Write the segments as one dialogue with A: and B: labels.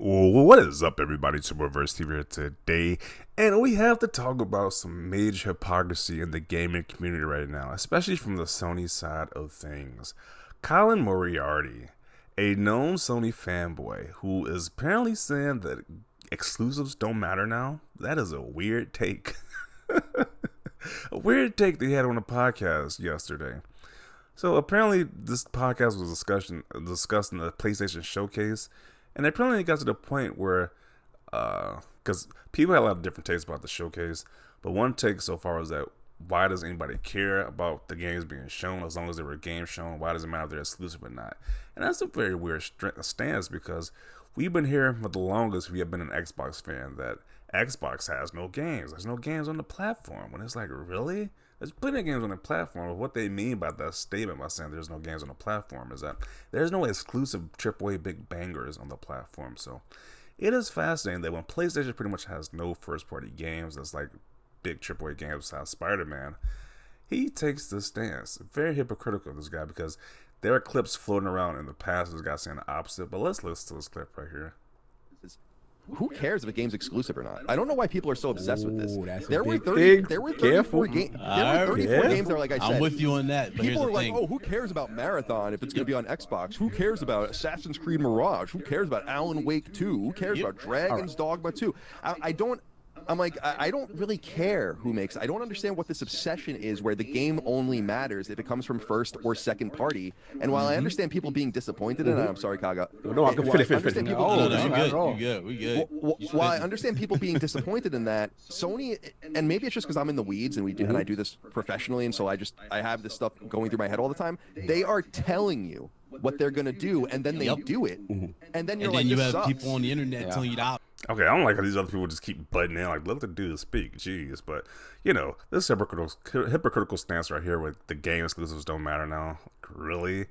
A: What is up, everybody? It's Reverse TV here today, and we have to talk about some major hypocrisy in the gaming community right now, especially from the Sony side of things. Colin Moriarty, a known Sony fanboy, who is apparently saying that exclusives don't matter now. That is a weird take. A weird take they had on a podcast yesterday. So apparently, this podcast was discussing the PlayStation showcase. And apparently it got to the point where, because people had a lot of different takes about the showcase, but one take so far was that why does anybody care about the games being shown as long as there were games shown? Why does it matter if they're exclusive or not? And that's a very weird stance because we've been hearing for the longest, we have been an Xbox fan, that Xbox has no games. There's no games on the platform. When it's like, really? There's plenty of games on the platform. But what they mean by that statement by saying there's no games on the platform is that there's no exclusive AAA big bangers on the platform. So it is fascinating that when PlayStation pretty much has no first-party games that's like big AAA games besides Spider-Man, he takes this stance. Very hypocritical of this guy because there are clips floating around in the past of this guy saying the opposite. But let's listen to this clip right here.
B: Who cares if a game's exclusive or not? I don't know why people are so obsessed with this. There were 34 games that were like I said.
C: I'm with you on that. But
B: people are like, oh, who cares about Marathon if it's going to be on Xbox? Who cares about Assassin's Creed Mirage? Who cares about Alan Wake 2? Who cares about Dragon's Dogma 2? I don't really care who makes it. I don't understand what this obsession is where the game only matters if it comes from first or second party. And while I understand people being disappointed in it, I'm sorry, Kaga.
D: No, I can finish.
C: We good.
B: While I understand people being disappointed in that, Sony, and maybe it's just because I'm in the weeds and and I do this professionally, and so I have this stuff going through my head all the time. They are telling you what they're going to do, and then they do it. And then you're like,
C: you
B: this
C: have
B: sucks.
C: people on the internet telling you that.
A: Okay, I don't like how these other people just keep butting in, like, let the dude speak, jeez. But, you know, this hypocritical stance right here with the game exclusives don't matter now. Really?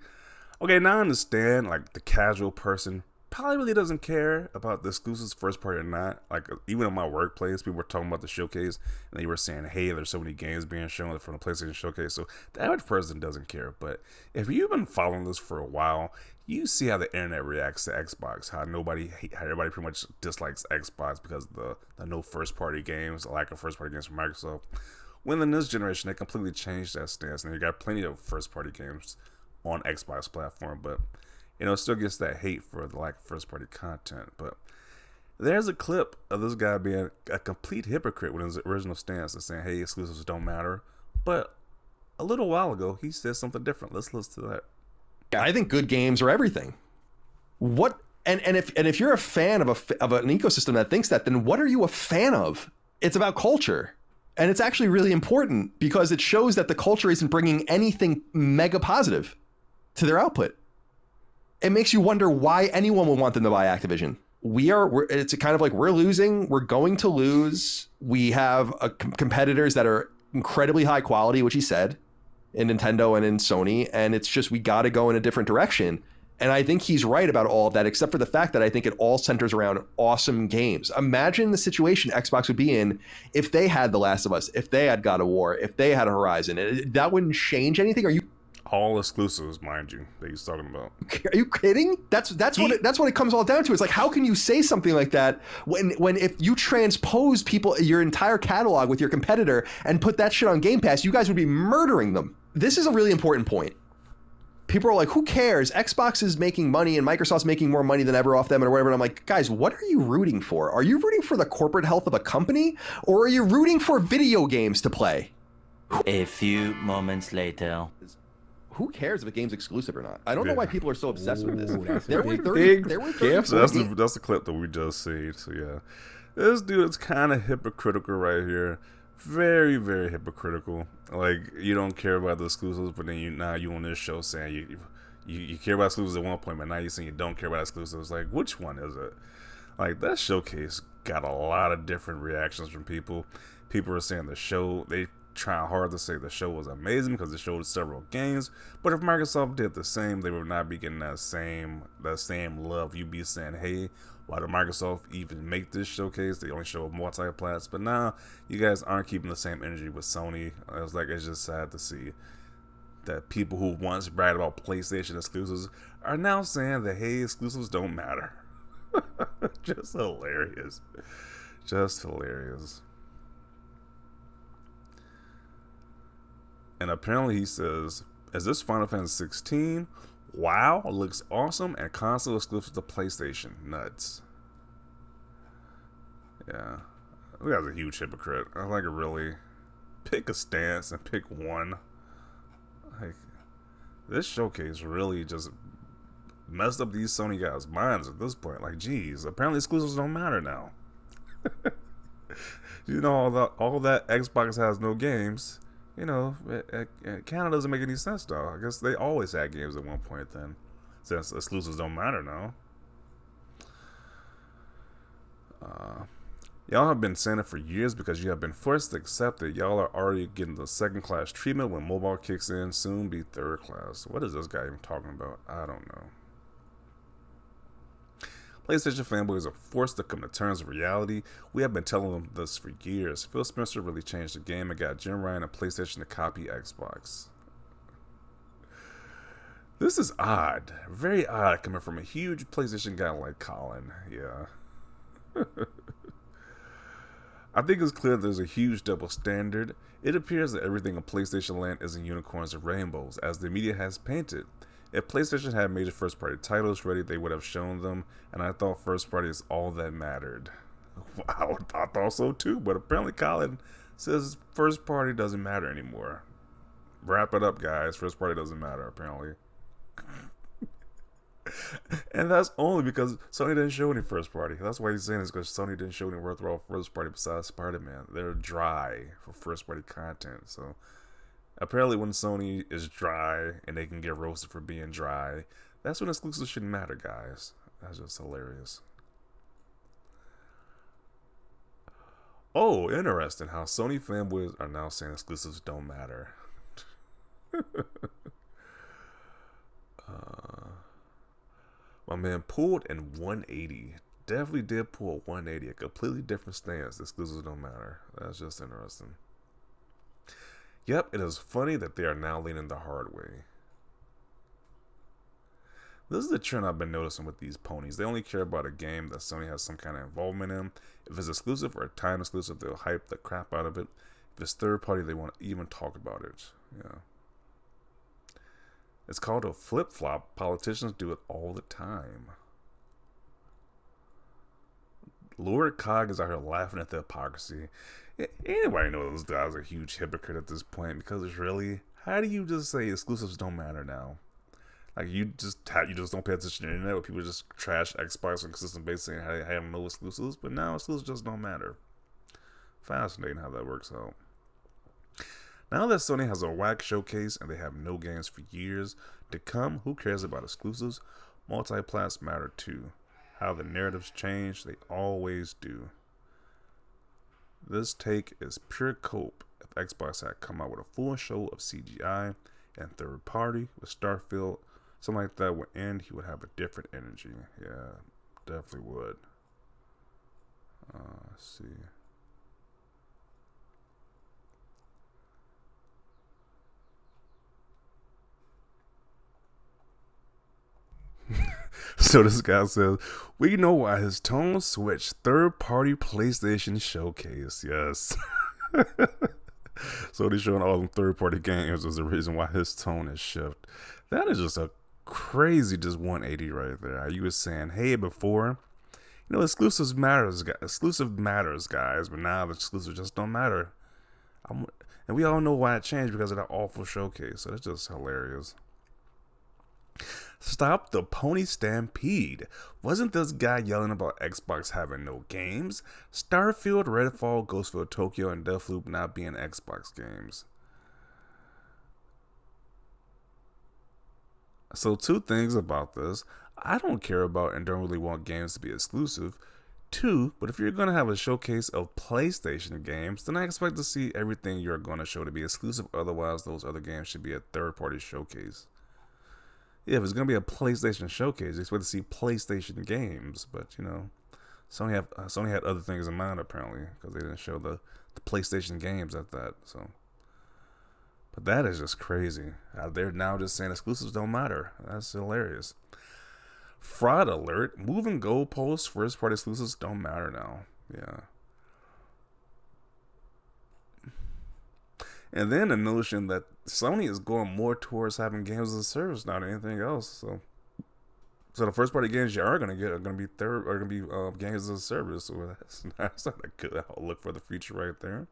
A: Okay, now I understand, like, the casual person probably really doesn't care about the exclusives first party or not. Like, even in my workplace, people were talking about the showcase, and they were saying, hey, there's so many games being shown from the PlayStation showcase. So the average person doesn't care. But if you've been following this for a while, you see how the internet reacts to Xbox, how everybody pretty much dislikes Xbox because of the no first-party games, the lack of first-party games from Microsoft. When in this generation, they completely changed that stance, and you got plenty of first-party games on Xbox platform, but you know, it still gets that hate for the lack of first-party content. But there's a clip of this guy being a complete hypocrite with his original stance and saying, hey, exclusives don't matter. But a little while ago, he said something different. Let's listen to that.
B: I think good games are everything. What and if you're a fan of an ecosystem that thinks that, then what are you a fan of? It's about culture, and it's actually really important because it shows that the culture isn't bringing anything mega positive to their output. It makes you wonder why anyone would want them to buy Activision. It's kind of like we're losing. We're going to lose. We have competitors that are incredibly high quality, which he said, in Nintendo and in Sony, and it's just we got to go in a different direction. And I think he's right about all of that, except for the fact that I think it all centers around awesome games. Imagine the situation Xbox would be in if they had The Last of Us, if they had God of War, if they had Horizon. That wouldn't change anything. Are you
A: all exclusives, mind you, that he's talking about?
B: Are you kidding? That's what it comes all down to. It's like, how can you say something like that when if you transpose your entire catalog with your competitor and put that shit on Game Pass, you guys would be murdering them. This is a really important point. People are like, who cares? Xbox is making money and Microsoft's making more money than ever off them or whatever. And I'm like, guys, what are you rooting for? Are you rooting for the corporate health of a company, or are you rooting for video games to play?
E: A few moments later.
B: Who cares if a game's exclusive or not? I don't know why people are so obsessed with this.
D: There were 30
A: So that's the clip that we just seen. So yeah, this dude is kind of hypocritical right here. Very, very hypocritical. Like, you don't care about the exclusives, but then you on this show saying you care about exclusives at one point, but now you're saying you don't care about exclusives. Like, which one is it? Like, that showcase got a lot of different reactions from people. People are saying they trying hard to say the show was amazing because it showed several games, but if Microsoft did the same, they would not be getting that same love. You'd be saying, hey, why did Microsoft even make this showcase? They only show multiplats, but now you guys aren't keeping the same energy with Sony. It's just sad to see that people who once bragged about PlayStation exclusives are now saying that, hey, exclusives don't matter. Just hilarious. Just hilarious. And apparently he says, is this Final Fantasy 16? Wow, it looks awesome and console exclusive to PlayStation. Nuts. Yeah. This guy's a huge hypocrite. I like it really. Pick a stance and pick one. Like, this showcase really just messed up these Sony guys' minds at this point. Like, geez, apparently exclusives don't matter now. You know, all that Xbox has no games. You know, it kind of doesn't make any sense, though. I guess they always had games at one point then, since exclusives don't matter now. Y'all have been saying it for years because you have been forced to accept that y'all are already getting the second-class treatment when mobile kicks in, soon be third class. What is this guy even talking about? I don't know. PlayStation fanboys are forced to come to terms with reality. We have been telling them this for years. Phil Spencer really changed the game and got Jim Ryan and PlayStation to copy Xbox. This is odd. Very odd coming from a huge PlayStation guy like Colin. Yeah. I think it's clear there's a huge double standard. It appears that everything in PlayStation land isn't unicorns and rainbows, as the media has painted. If PlayStation had major first-party titles ready, they would have shown them, and I thought first-party is all that mattered. I thought so too, but apparently Colin says first-party doesn't matter anymore. Wrap it up, guys. First-party doesn't matter, apparently. And that's only because Sony didn't show any first party. That's why he's saying this, because Sony didn't show any worthwhile first party besides Spider-Man. They're dry for first party content. So apparently when Sony is dry and they can get roasted for being dry, that's when exclusives shouldn't matter, guys. That's just hilarious. Oh, interesting how Sony fanboys are now saying exclusives don't matter. My man pulled in 180. Definitely did pull a 180. A completely different stance. Exclusives don't matter. That's just interesting. Yep, it is funny that they are now leaning the hard way. This is the trend I've been noticing with these ponies. They only care about a game that Sony has some kind of involvement in. If it's exclusive or time exclusive, they'll hype the crap out of it. If it's third party, they won't even talk about it. Yeah. It's called a flip-flop. Politicians do it all the time. Lord Cog is out here laughing at the hypocrisy. Anybody knows those guys are a huge hypocrite at this point, because it's really, how do you just say exclusives don't matter now? Like, you just don't pay attention to the internet where people just trash Xbox on a consistent basis saying, hey, I have no exclusives, but now exclusives just don't matter. Fascinating how that works out. Now that Sony has a whack showcase and they have no games for years to come, who cares about exclusives? Multiplats matter too. How the narratives change, they always do. This take is pure cope. If Xbox had come out with a full show of CGI and third party with Starfield, something like that would end, he would have a different energy. Yeah, definitely would. Let's see. So this guy says, we know why his tone switched. Third-party PlayStation showcase. Yes. So they're showing all them third-party games is the reason why his tone has shifted. That is just a crazy just 180 right there. You were saying, hey, before, you know, exclusive matters, guys, but now the exclusives just don't matter. And we all know why it changed, because of that awful showcase. So it's just hilarious. Stop the pony stampede. Wasn't this guy yelling about Xbox having no games? Starfield, Redfall, Ghostfield Tokyo, and Deathloop not being Xbox games. So two things about this. I don't care about and don't really want games to be exclusive. Two, but if you're going to have a showcase of PlayStation games, then I expect to see everything you're going to show to be exclusive. Otherwise, those other games should be a third-party showcase. Yeah, if it's going to be a PlayStation showcase, you expect to see PlayStation games. But, you know, Sony had other things in mind, apparently, because they didn't show the PlayStation games at that. So, but that is just crazy. They're now just saying exclusives don't matter. That's hilarious. Fraud alert. Moving goalposts. First party exclusives don't matter now. Yeah. And then the notion that Sony is going more towards having games as a service now than anything else. So the first party games you are going to get are going to be games as a service. So that's not a good outlook for the future right there.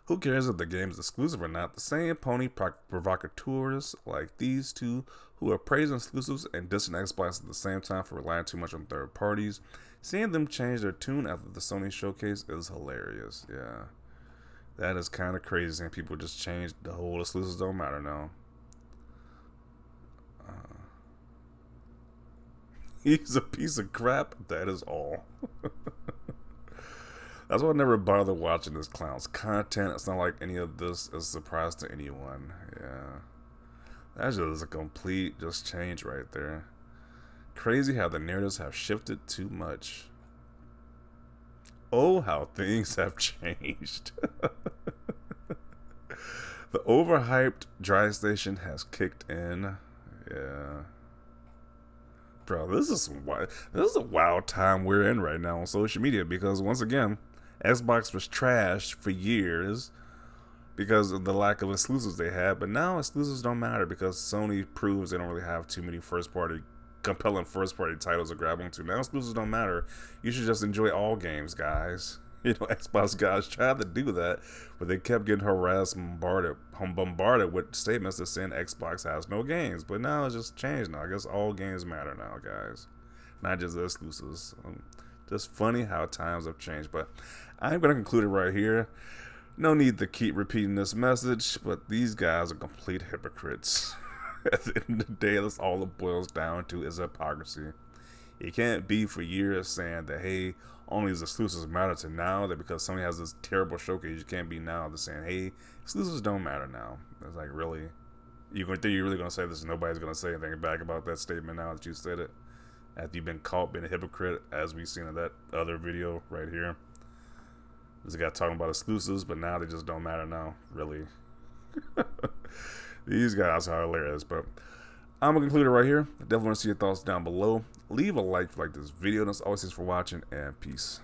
A: Who cares if the game is exclusive or not? The same pony provocateurs like these two who are praising exclusives and dissing Xbox at the same time for relying too much on third parties. Seeing them change their tune after the Sony showcase is hilarious. Yeah. That is kind of crazy. Seeing people just change the whole exclusives don't matter now. He's a piece of crap. That is all. That's why I never bother watching this clown's content. It's not like any of this is a surprise to anyone. Yeah. That's just a complete change right there. Crazy how the narratives have shifted too much. Oh, how things have changed. The overhyped dry station has kicked in. Yeah. Bro, this is a wild time we're in right now on social media because once again, Xbox was trashed for years because of the lack of exclusives they had, but now exclusives don't matter because Sony proves they don't really have too many compelling first-party titles to grab onto. Now exclusives don't matter. You should just enjoy all games, guys. You know, Xbox guys tried to do that, but they kept getting harassed and bombarded with statements that saying Xbox has no games. But now it's just changed now. I guess all games matter now, guys. Not just the exclusives. Just funny how times have changed. But I'm going to conclude it right here. No need to keep repeating this message, but these guys are complete hypocrites. At the end of the day, that's all it boils down to is hypocrisy. You can't be for years saying that, hey, only these exclusives matter to now, that because Sony has this terrible showcase, you can't be now just saying, hey, exclusives don't matter now. It's like, really? You're really going to say this and nobody's going to say anything back about that statement now that you said it? After you've been caught being a hypocrite, as we've seen in that other video right here. This guy talking about exclusives, but now they just don't matter now, really. These guys are hilarious, but I'm going to conclude it right here. I definitely want to see your thoughts down below. Leave a like if you like this video, and as always, thanks for watching, and peace.